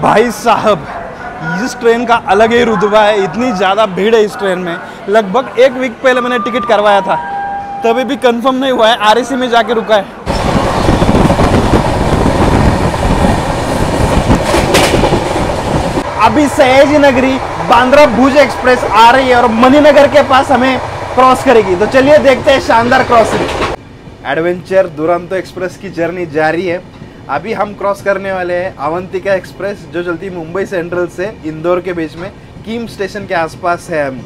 भाई साहब, इस ट्रेन का अलग ही रुतबा है। इतनी ज़्यादा भीड़ है इस ट्रेन में। लगभग एक वीक पहले मैंने टिकट करवाया था, तभी भी कंफर्म नहीं हुआ है। आरएसी में जाके रुका है। अभी सयाजी नगरी बांद्रा भुज एक्सप्रेस आ रही है और मणिनगर के पास हमें क्रॉस करेगी। तो चलिए देखते हैं शानदार क्रॉसिंग। एडवेंचर दुरंतो एक्सप्रेस की जर्नी जारी है। अभी हम क्रॉस करने वाले हैं अवंतिका एक्सप्रेस, जो चलती मुंबई सेंट्रल से इंदौर के बीच में कीम स्टेशन के आसपास है। हम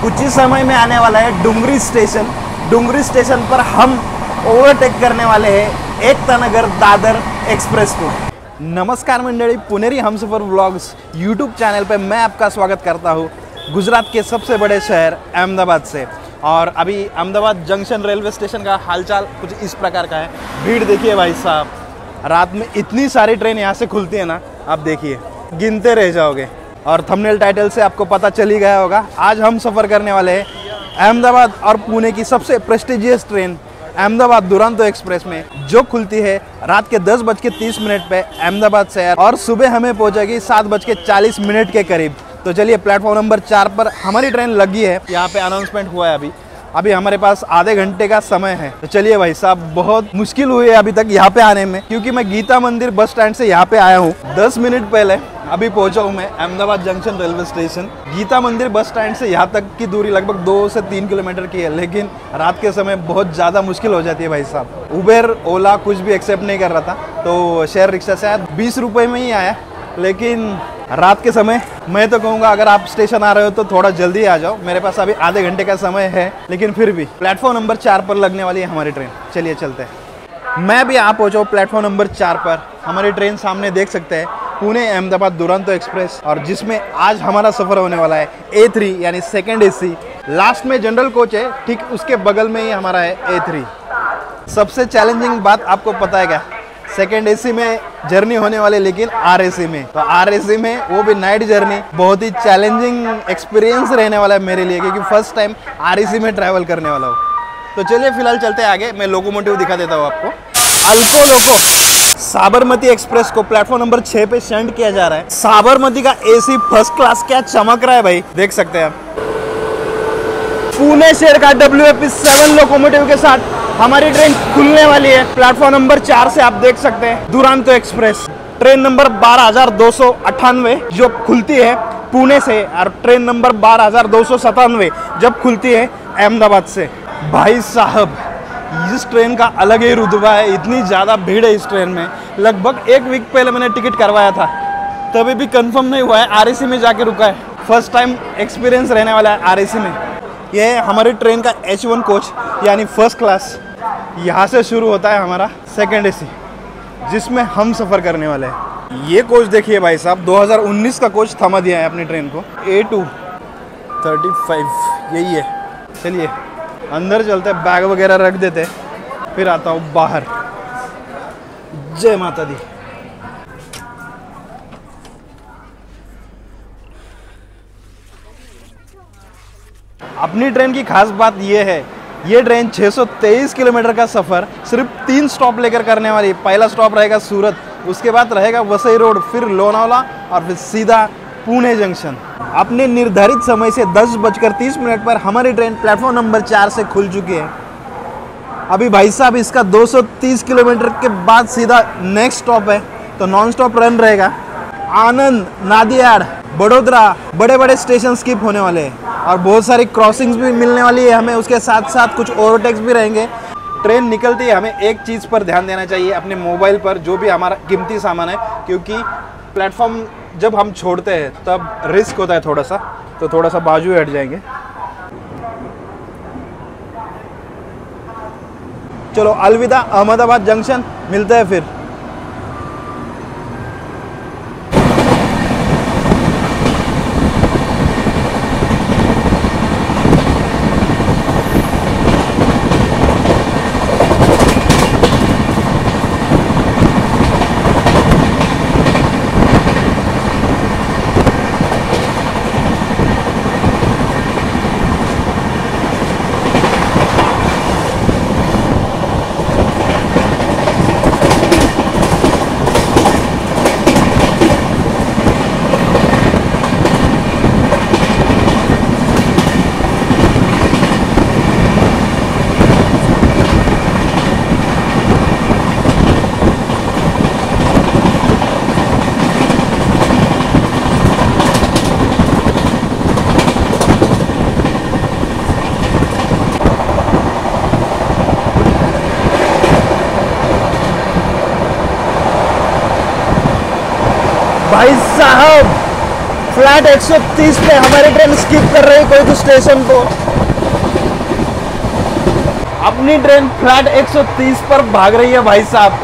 कुछ ही समय में आने वाला है डुंगरी स्टेशन। डुंगरी स्टेशन पर हम ओवरटेक करने वाले हैं एकता नगर दादर एक्सप्रेस को। नमस्कार मंडळी, Puneri Humsafar vlogs YouTube channel पे मैं आपका स्वागत करता हूँ गुजरात के सबसे बड़े शहर अहमदाबाद से। और अभी अहमदाबाद जंक्शन रेलवे स्टेशन का हालचाल कुछ इस प्रकार का है। भीड़ देखिए भाई साहब, रात में इतनी सारी ट्रेन यहाँ से खुलती है ना, आप देखिए गिनते रह जाओगे। और थंबनेल टाइटल से आपको पता चल ही गया होगा, आज हम सफ़र करने वाले हैं अहमदाबाद और पुणे की सबसे prestigious train Ahmedabad Duronto express में, जो खुलती है रात के 10:30 पे अहमदाबाद से और सुबह हमें पहुंचेगी 7:40 के करीब। तो चलिए, प्लेटफॉर्म नंबर 4 पर हमारी ट्रेन लगी है। यहाँ पे अनाउंसमेंट हुआ है। अभी हमारे पास आधे घंटे का समय है। तो चलिए भाई साहब, बहुत मुश्किल हुई है अभी तक यहाँ पे आने में, क्योंकि मैं गीता मंदिर बस स्टैंड से यहाँ पे आया हूँ 10 मिनट पहले। अभी पहुंचा हूँ मैं Ahmedabad junction railway station. Gita Mandir bus stand से यहाँ तक की दूरी लगभग 2 से 3 किलोमीटर की है, लेकिन रात के समय बहुत ज़्यादा मुश्किल हो जाती है भाई साहब। उबेर ओला कुछ भी एक्सेप्ट नहीं कर रहा था, तो शेयर रिक्शा से आया, 20 रुपये में ही आया। लेकिन रात के समय मैं तो कहूँगा, अगर आप स्टेशन आ रहे हो तो थोड़ा जल्दी आ जाओ। मेरे पास अभी आधे घंटे का समय है, लेकिन फिर भी प्लेटफॉर्म नंबर 4 पर लगने वाली है हमारी ट्रेन। चलिए चलते हैं। मैं भी यहाँ पहुँचा हूँ प्लेटफॉर्म नंबर 4 पर। हमारी ट्रेन सामने देख सकते हैं, पुणे अहमदाबाद दुरंतो एक्सप्रेस, और जिसमें आज हमारा सफ़र होने वाला है A3 यानी सेकेंड AC। लास्ट में जनरल कोच है, ठीक उसके बगल में ही हमारा है A3। सबसे चैलेंजिंग बात आपको पता है क्या? सेकेंड AC में जर्नी होने वाली, लेकिन RAC में, तो RAC में वो भी नाइट जर्नी, बहुत ही चैलेंजिंग एक्सपीरियंस रहने वाला है मेरे लिए, क्योंकि फर्स्ट टाइम RAC में ट्रैवल करने वाला हूँ। तो चलिए फिलहाल चलते हैं आगे। मैं लोकोमोटिव दिखा देता हूँ आपको। अल्को लोको साबरमती एक्सप्रेस को प्लेटफॉर्म नंबर 6 पे सेंड किया जा रहा है। साबरमती का AC फर्स्ट क्लास क्या चमक रहा है भाई, देख सकते हैं आप। पुणे शहर का WFP7 लोकोमोटिव के साथ हमारी ट्रेन खुलने वाली है प्लेटफॉर्म नंबर 4 से। आप देख सकते हैं दुरंतो एक्सप्रेस ट्रेन नंबर 12,298 जो खुलती है पुणे से, और ट्रेन नंबर 12,297 जब खुलती है अहमदाबाद से। भाई साहब, इस ट्रेन का अलग ही रुतबा है। इतनी ज़्यादा भीड़ है इस ट्रेन में। लगभग एक वीक पहले मैंने टिकट करवाया था, तभी भी कंफर्म नहीं हुआ है। RAC में जाके रुका है। फर्स्ट टाइम एक्सपीरियंस रहने वाला है RAC में। यह हमारी ट्रेन का H1 कोच यानी फर्स्ट क्लास। यहाँ से शुरू होता है हमारा सेकेंड AC, जिसमें हम सफ़र करने वाले हैं। ये कोच देखिए भाई साहब, 2019 का कोच थमा दिया है अपनी ट्रेन को। A2 35 यही है। चलिए अंदर चलते हैं, बैग वगैरह रख देते, फिर आता हूँ बाहर। जय माता दी। अपनी ट्रेन की खास बात यह है, ये ट्रेन 623 किलोमीटर का सफ़र सिर्फ 3 स्टॉप लेकर करने वाली है। पहला स्टॉप रहेगा सूरत, उसके बाद रहेगा वसई रोड, फिर लोनावला, और फिर सीधा पुणे जंक्शन। अपने निर्धारित समय से 10:30 पर हमारी ट्रेन प्लेटफॉर्म नंबर 4 से खुल चुकी है। अभी भाई साहब इसका 230 किलोमीटर के बाद सीधा नेक्स्ट स्टॉप है, तो नॉन स्टॉप रन रहेगा। आनंद, नादियाड, बड़ोदरा, बड़े बड़े स्टेशन स्किप होने वाले हैं, और बहुत सारी क्रॉसिंग्स भी मिलने वाली है हमें। उसके साथ साथ कुछ ओवरटेक्स भी रहेंगे। ट्रेन निकलती है, हमें एक चीज़ पर ध्यान देना चाहिए अपने मोबाइल पर, जो भी हमारा कीमती सामान है, क्योंकि प्लेटफॉर्म जब हम छोड़ते हैं तब रिस्क होता है थोड़ा सा, तो थोड़ा सा बाजू हट जाएंगे। चलो अलविदा अहमदाबाद जंक्शन, मिलते हैं फिर। भाई साहब फ्लैट 130 पे हमारी ट्रेन स्किप कर रही कोई तो स्टेशन को। अपनी ट्रेन फ्लैट 130 पर भाग रही है भाई साहब,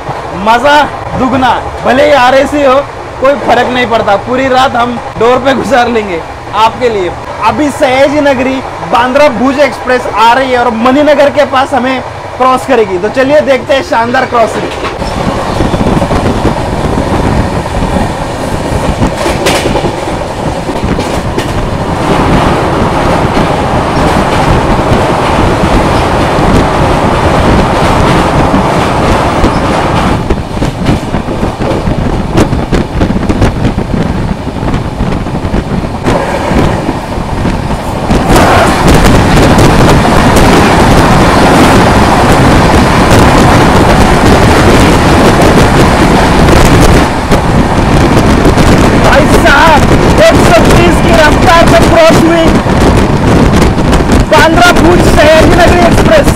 मजा दुगना। भले ही आरएसी हो कोई फर्क नहीं पड़ता, पूरी रात हम डोर पे गुजार लेंगे आपके लिए। अभी सयाजी नगरी बांद्रा भुज एक्सप्रेस आ रही है और मणिनगर के पास हमें क्रॉस करेगी, तो चलिए देखते हैं शानदार क्रॉसिंग। बांद्रा भुज Sayaji Nagari express.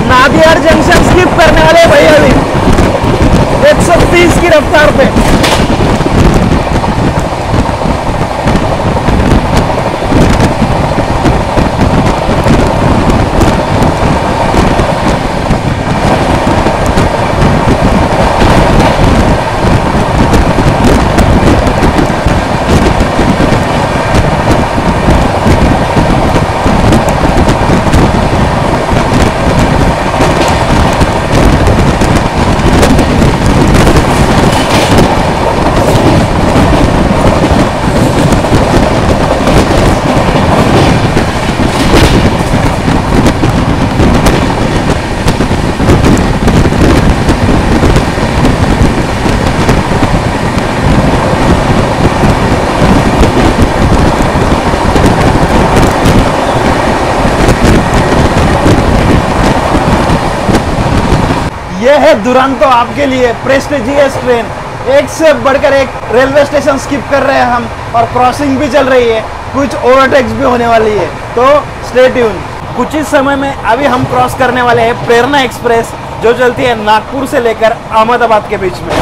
नादियाड junction skip करने वाले भाई अभी 130 की रफ्तार पे। यह है दुरंतो आपके लिए प्रेस्टिजियस ट्रेन। एक से बढ़कर एक रेलवे स्टेशन स्किप कर रहे हैं हम और क्रॉसिंग भी चल रही है, कुछ ओवरटेक्स भी होने वाली है, तो स्टे ट्यून। कुछ ही समय में अभी हम क्रॉस करने वाले हैं प्रेरणा एक्सप्रेस, जो चलती है नागपुर से लेकर अहमदाबाद के बीच में।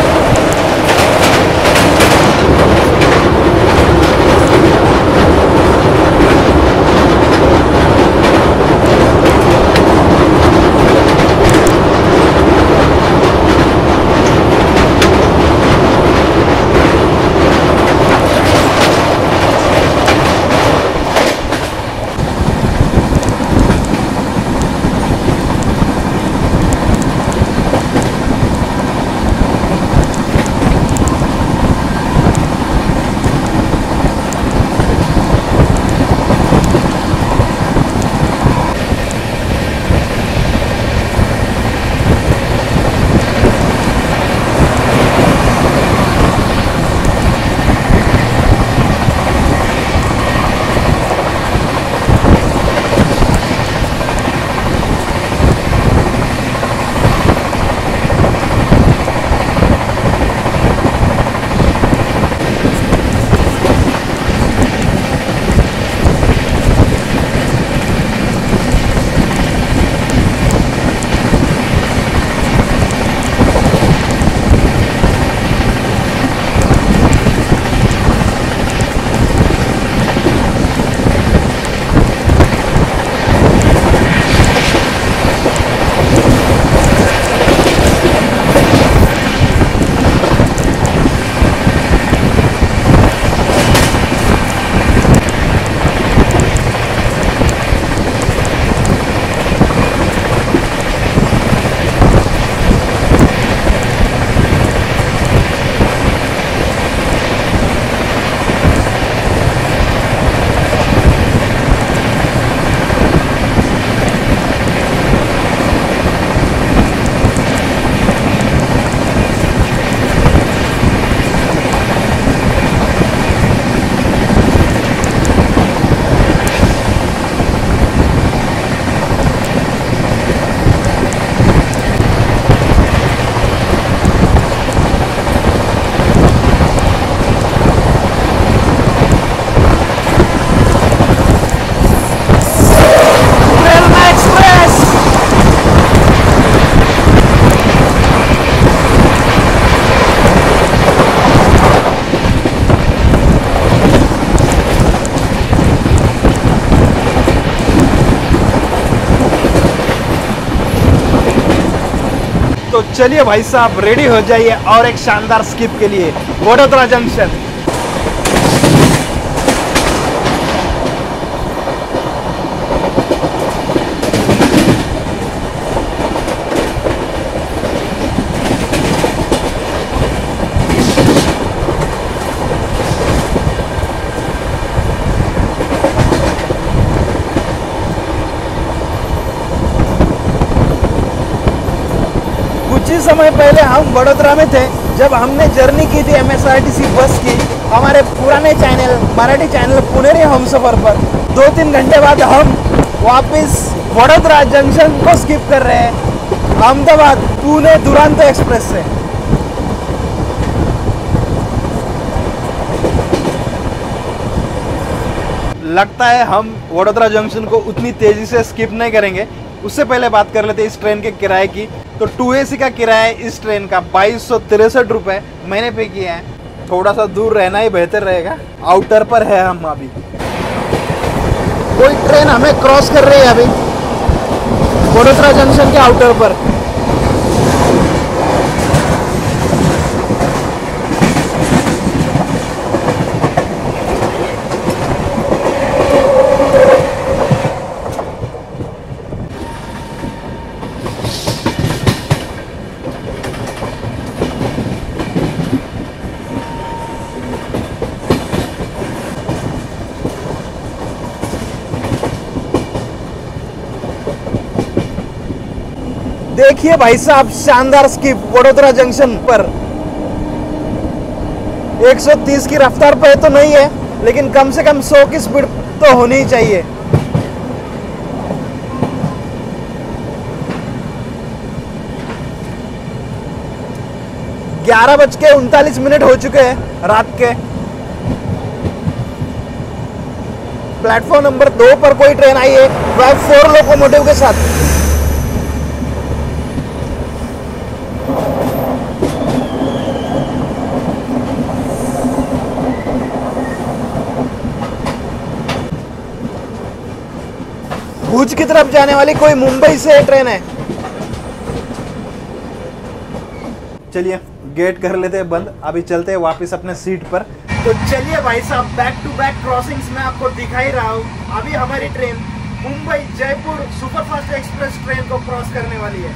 तो चलिए भाई साहब रेडी हो जाइए और एक शानदार स्किप के लिए वडोदरा जंक्शन। कुछ ही समय पहले हम वडोदरा में थे जब हमने जर्नी की थी MSRTC बस की हमारे पुराने चैनल मराठी चैनल पुनेरी हमसफर पर। 2-3 घंटे बाद हम वापस वडोदरा जंक्शन को स्किप कर रहे हैं अहमदाबाद पुणे दुरंतो एक्सप्रेस से। लगता है हम वडोदरा जंक्शन को उतनी तेजी से स्किप नहीं करेंगे। उससे पहले बात कर लेते हैं इस ट्रेन के किराए की। तो 2AC का किराया इस ट्रेन का 2263 रुपये मैंने पे किया है। थोड़ा सा दूर रहना ही बेहतर रहेगा, आउटर पर है हम अभी। कोई ट्रेन हमें क्रॉस कर रही है अभी वडोदरा जंक्शन के आउटर पर। देखिए भाई साहब शानदार स्किप वडोदरा जंक्शन पर। 130 की रफ्तार पे तो नहीं है लेकिन कम से कम 100 की स्पीड तो होनी ही चाहिए। ग्यारह बज के 39 मिनट हो चुके हैं रात के। प्लेटफॉर्म नंबर 2 पर कोई ट्रेन आई है वह 4 लोकोमोटिव के साथ। भुज की तरफ जाने वाली कोई मुंबई से ट्रेन है। चलिए गेट कर लेते हैं बंद, अभी चलते हैं वापस अपने सीट पर। तो चलिए भाई साहब बैक टू बैक क्रॉसिंग्स में आपको दिखा ही रहा हूँ। अभी हमारी train Mumbai Jaipur superfast express train को क्रॉस करने वाली है।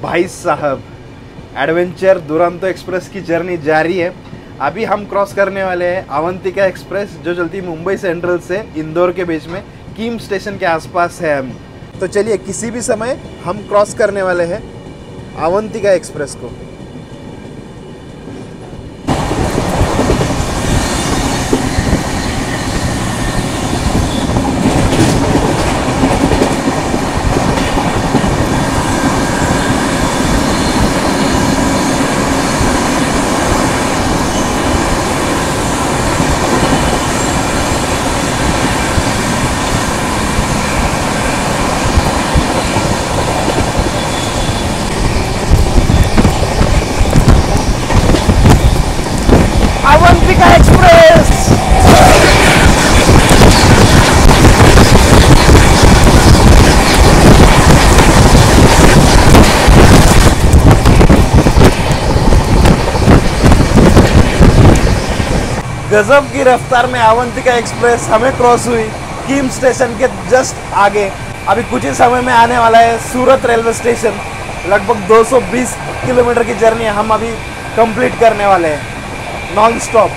भाई साहब एडवेंचर दुरंतो एक्सप्रेस की जर्नी जारी है। अभी हम क्रॉस करने वाले हैं अवंतिका एक्सप्रेस जो चलती मुंबई सेंट्रल से इंदौर के बीच में कीम स्टेशन के आसपास है हम। तो चलिए किसी भी समय हम क्रॉस करने वाले हैं अवंतिका एक्सप्रेस को। अवंतिका एक्सप्रेस गजब की रफ्तार में अवंतिका एक्सप्रेस हमें क्रॉस हुई कीम स्टेशन के जस्ट आगे। अभी कुछ ही समय में आने वाला है सूरत रेलवे स्टेशन। लगभग 220 किलोमीटर की जर्नी हम अभी कंप्लीट करने वाले हैं नॉन स्टॉप।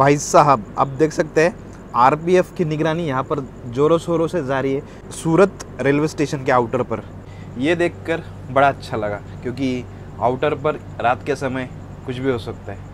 भाई साहब आप देख सकते हैं आरपीएफ की निगरानी यहाँ पर जोरों शोरों से जारी है सूरत रेलवे स्टेशन के आउटर पर। ये देखकर बड़ा अच्छा लगा क्योंकि आउटर पर रात के समय कुछ भी हो सकता है।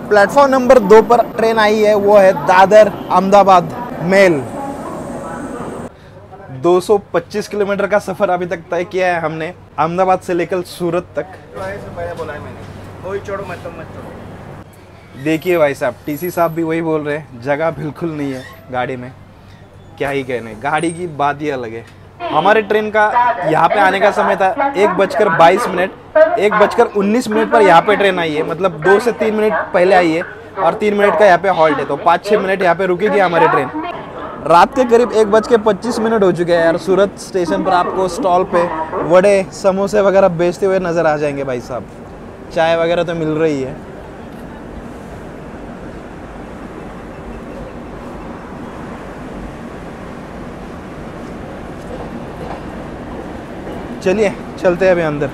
प्लेटफॉर्म नंबर 2 पर ट्रेन आई है, वो है दादर अहमदाबाद मेल। 225 किलोमीटर का सफर अभी तक तय किया है हमने अहमदाबाद से लेकर सूरत तक। देखिए भाई साहब, टीसी साहब भी वही बोल रहे हैं, जगह बिल्कुल नहीं है गाड़ी में। क्या ही कहने, गाड़ी की बात ही अलग है। हमारे ट्रेन का यहाँ पे आने का समय था 1:22, 1:19 पर यहाँ पे ट्रेन आई है, मतलब 2 से 3 मिनट पहले आई है और 3 मिनट का यहाँ पे हॉल्ट है, तो 5-6 मिनट यहाँ पे रुकेगी हमारी ट्रेन। रात के करीब 1:25 हो चुके हैं यार। सूरत स्टेशन पर आपको स्टॉल पे वड़े समोसे वगैरह बेचते हुए नज़र आ जाएंगे भाई साहब। चाय वगैरह तो मिल रही है। चलिए चलते हैं अभी अंदर।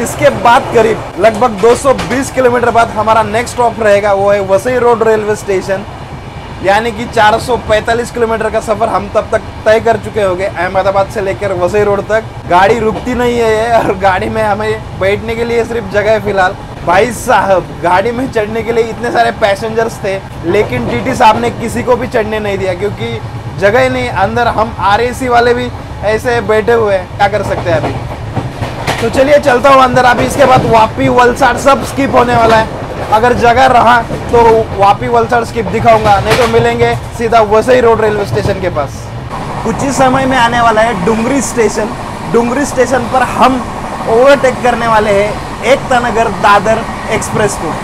इसके बाद करीब लगभग 220 किलोमीटर बाद हमारा नेक्स्ट स्टॉप रहेगा, वो है वसई रोड रेलवे स्टेशन। यानी कि 445 किलोमीटर का सफर हम तब तक तय कर चुके होंगे अहमदाबाद से लेकर वसई रोड तक। गाड़ी रुकती नहीं है ये, और गाड़ी में हमें बैठने के लिए सिर्फ जगह है फिलहाल। भाई साहब, गाड़ी में चढ़ने के लिए इतने सारे पैसेंजर्स थे, लेकिन टीटी साहब ने किसी को भी चढ़ने नहीं दिया क्योंकि जगह ही नहीं। अंदर हम आरएसी वाले भी ऐसे बैठे हुए हैं, क्या कर सकते हैं अभी। तो चलिए चलता हूँ अंदर। अभी इसके बाद वापी वलसाड सब स्किप होने वाला है। अगर जगह रहा तो वापी वलसाड स्किप दिखाऊंगा, नहीं तो मिलेंगे सीधा वसई रोड रेलवे स्टेशन के पास। कुछ ही समय में आने वाला है डुंगरी स्टेशन। डुंगरी स्टेशन पर हम ओवरटेक करने वाले हैं एकता नगर दादर एक्सप्रेस को।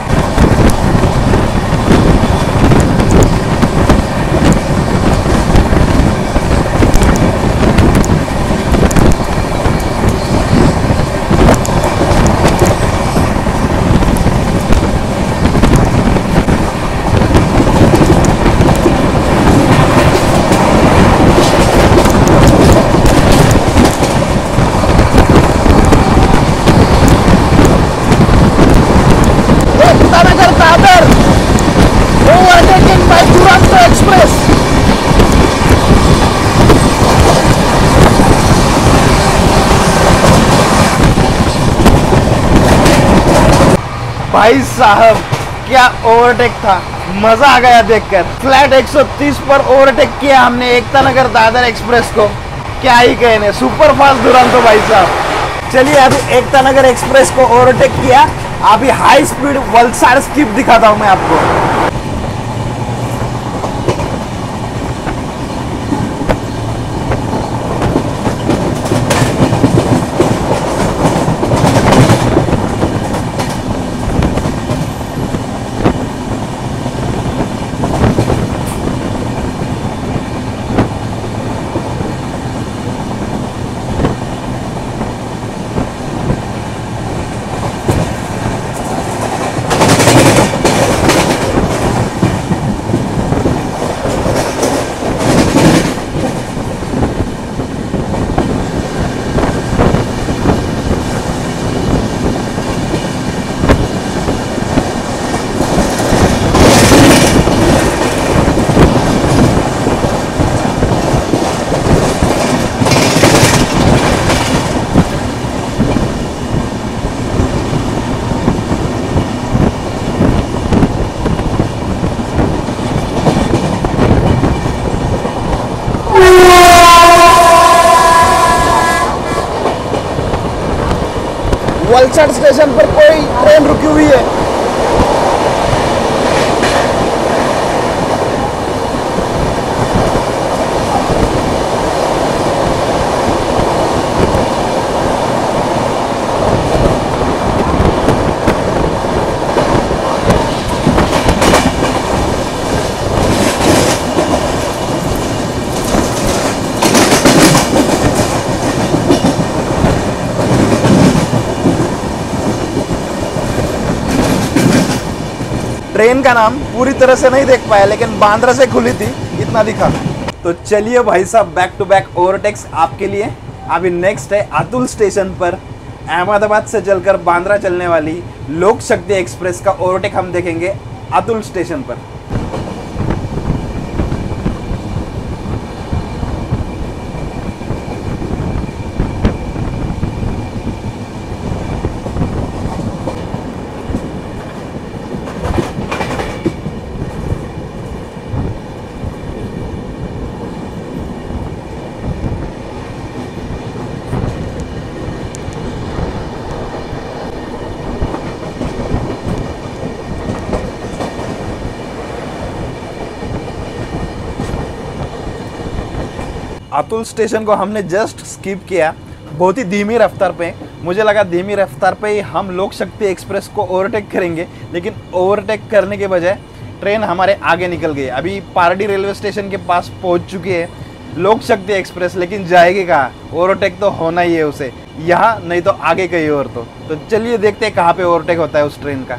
भाई साहब, क्या ओवरटेक था, मजा आ गया देखकर। फ्लैट 130 पर ओवरटेक किया हमने एकता नगर दादर एक्सप्रेस को। क्या ही कहने, सुपर फास्ट दुरंतो भाई साहब। चलिए अभी एकता नगर एक्सप्रेस को ओवरटेक किया, अभी हाई स्पीड वलसाड स्किप दिखाता हूं मैं आपको। वलसाड स्टेशन पर कोई ट्रेन रुकी हुई है। ट्रेन का नाम पूरी तरह से नहीं देख पाया, लेकिन बांद्रा से खुली थी इतना दिखा। तो चलिए भाई साहब, बैक टू बैक ओवरटेक्स आपके लिए। अभी नेक्स्ट है अतुल स्टेशन पर अहमदाबाद से चलकर बांद्रा चलने वाली लोक शक्ति एक्सप्रेस का ओवरटेक हम देखेंगे अतुल स्टेशन पर। अतुल स्टेशन को हमने जस्ट स्किप किया, बहुत ही धीमी रफ्तार पे। मुझे लगा धीमी रफ्तार पे ही हम लोक शक्ति एक्सप्रेस को ओवरटेक करेंगे, लेकिन ओवरटेक करने के बजाय ट्रेन हमारे आगे निकल गई। अभी पारडी रेलवे स्टेशन के पास पहुंच चुकी है लोक शक्ति एक्सप्रेस, लेकिन जाएगी कहाँ? ओवरटेक तो होना ही है उसे, यहाँ नहीं तो आगे कहीं और। तो चलिए देखते हैं कहाँ पे ओवरटेक होता है उस ट्रेन का।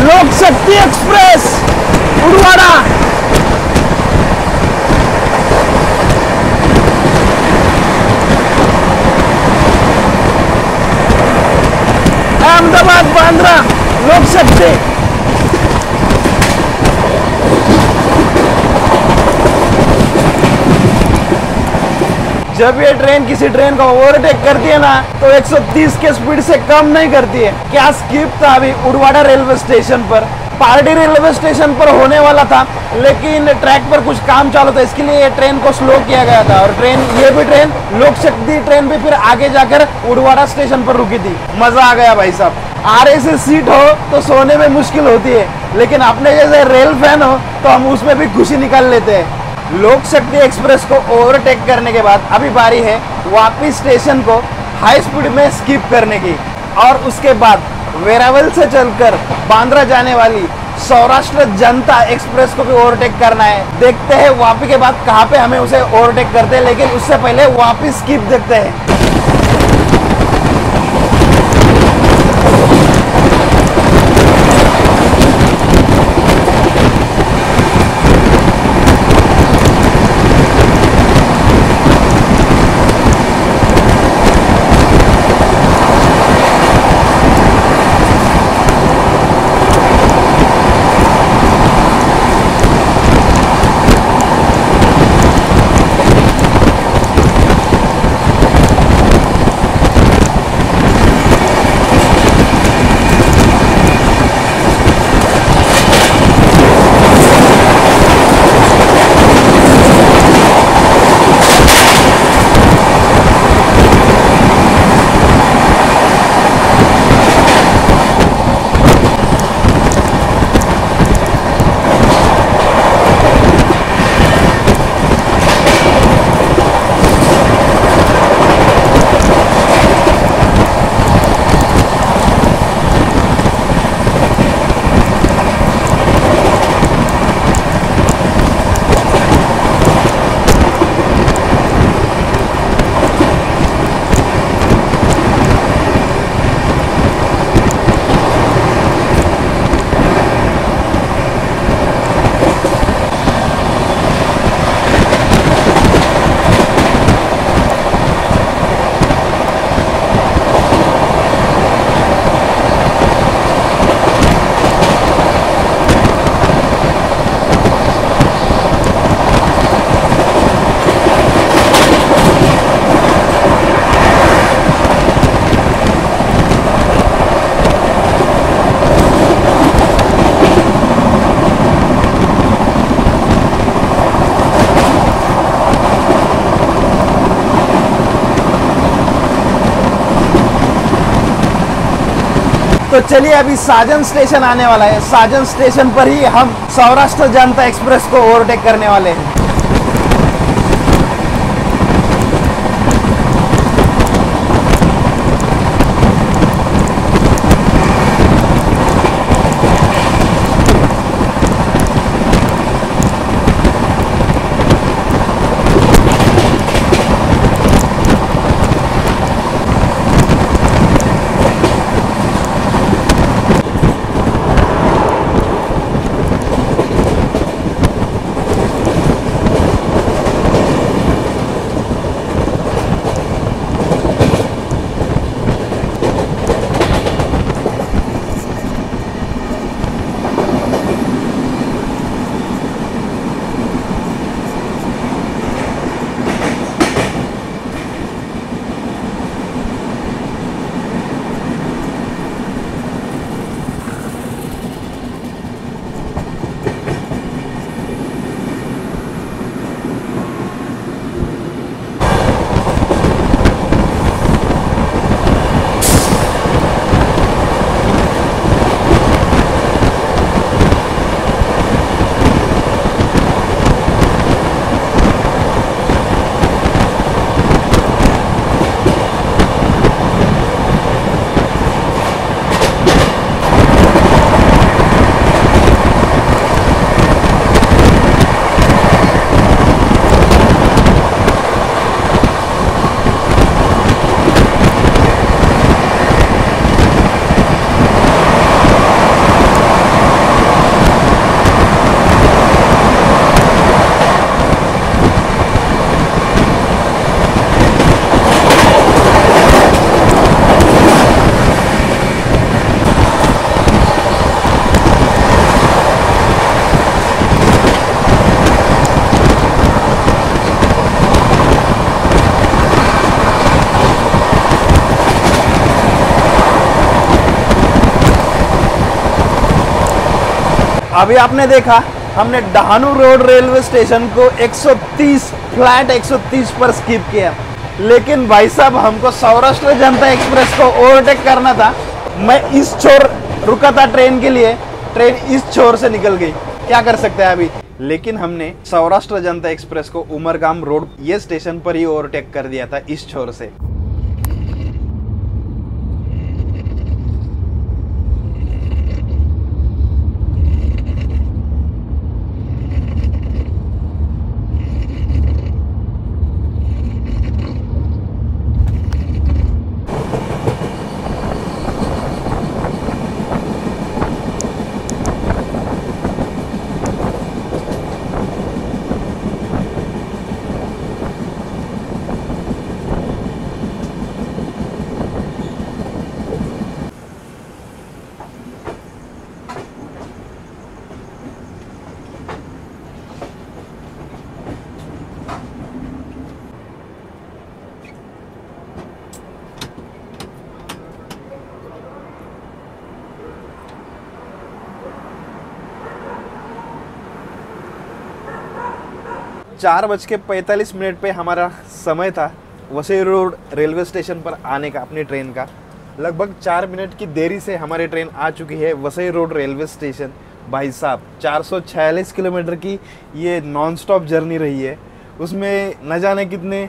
लोक शक्ति एक्सप्रेस उड़वाड़ा। अहमदाबाद बांद्रा लोक शक्ति। जब ये ट्रेन किसी ट्रेन को ओवरटेक करती है ना, तो 130 के स्पीड से कम नहीं करती है। क्या स्किप था अभी उड़वाड़ा रेलवे स्टेशन पर। पारडी रेलवे स्टेशन पर होने वाला था, लेकिन ट्रैक पर कुछ काम चालू था, इसके लिए ये ट्रेन को स्लो किया गया था। और ये भी ट्रेन लोक शक्ति ट्रेन भी फिर आगे जाकर उड़वाड़ा स्टेशन पर रुकी थी। मजा आ गया भाई साहब। आरएसी सीट हो तो सोने में मुश्किल होती है, लेकिन अपने जैसे रेल फैन हो तो हम उसमें भी खुशी निकाल लेते हैं। लोक शक्ति एक्सप्रेस को ओवरटेक करने के बाद अभी बारी है वापी स्टेशन को हाई स्पीड में स्किप करने की, और उसके बाद वेरावल से चलकर बांद्रा जाने वाली सौराष्ट्र जनता एक्सप्रेस को भी ओवरटेक करना है। देखते हैं वापी के बाद कहाँ पे हमें उसे ओवरटेक करते हैं, लेकिन उससे पहले वापी स्किप देखते हैं। तो चलिए अभी साजन स्टेशन आने वाला है, साजन स्टेशन पर ही हम सौराष्ट्र जनता एक्सप्रेस को ओवरटेक करने वाले हैं। अभी आपने देखा हमने डहानू रोड रेलवे स्टेशन को 130 फ्लैट 130 पर स्किप किया, लेकिन भाई साहब हमको सौराष्ट्र जनता एक्सप्रेस को ओवरटेक करना था। मैं इस छोर रुका था ट्रेन के लिए, ट्रेन इस छोर से निकल गई, क्या कर सकते हैं अभी। लेकिन हमने सौराष्ट्र जनता एक्सप्रेस को उमरगाम रोड ये स्टेशन पर ही ओवरटेक कर दिया था इस छोर से। चार बज के 45 मिनट पे हमारा समय था वसई रोड रेलवे स्टेशन पर आने का अपनी ट्रेन का। लगभग 4 मिनट की देरी से हमारी ट्रेन आ चुकी है वसई रोड रेलवे स्टेशन। भाई साहब 446 किलोमीटर की ये नॉन स्टॉप जर्नी रही है, उसमें न जाने कितने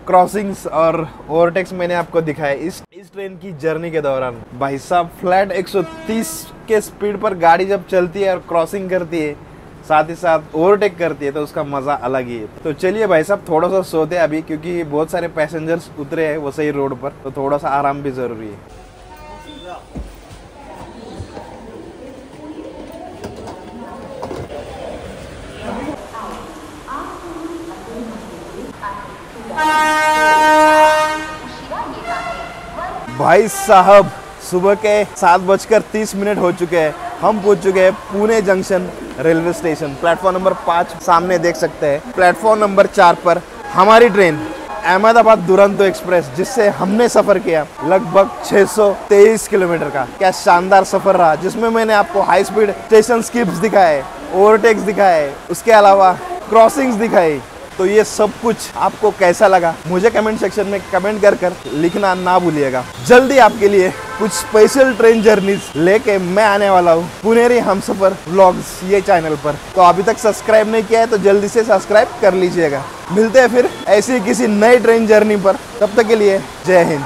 क्रॉसिंग्स और ओवरटेक्स मैंने आपको दिखाया इस ट्रेन की जर्नी के दौरान। भाई साहब फ्लैट 130 के स्पीड पर गाड़ी जब चलती है और क्रॉसिंग करती है, साथ ही साथ ओवरटेक करती है, तो उसका मज़ा अलग ही है। तो चलिए भाई साहब थोड़ा सा सोते हैं अभी, क्योंकि बहुत सारे पैसेंजर्स उतरे हैं वसई रोड पर, तो थोड़ा सा आराम भी ज़रूरी है। भाई साहब सुबह के 7:30 हो चुके हैं, हम पहुंच चुके हैं Pune junction railway station. Platform number 5 सामने देख सकते हैं। प्लेटफॉर्म नंबर 4 पर हमारी ट्रेन अहमदाबाद दुरंतो एक्सप्रेस, जिससे हमने सफर किया लगभग 623 किलोमीटर का। क्या शानदार सफर रहा, जिसमें मैंने आपको हाई स्पीड स्टेशन स्किप्स दिखाए, ओवरटेक्स दिखाए, उसके अलावा क्रॉसिंग्स दिखाई। तो ये सब कुछ आपको कैसा लगा मुझे कमेंट सेक्शन में कमेंट कर लिखना ना भूलिएगा। जल्दी आपके लिए कुछ स्पेशल ट्रेन जर्नीज लेके मैं आने वाला हूँ पुनेरी हमसफर व्लॉग्स ये चैनल पर। तो अभी तक सब्सक्राइब नहीं किया है तो जल्दी से सब्सक्राइब कर लीजिएगा। मिलते हैं फिर ऐसी किसी नई ट्रेन जर्नी पर, तब तक के लिए जय हिंद।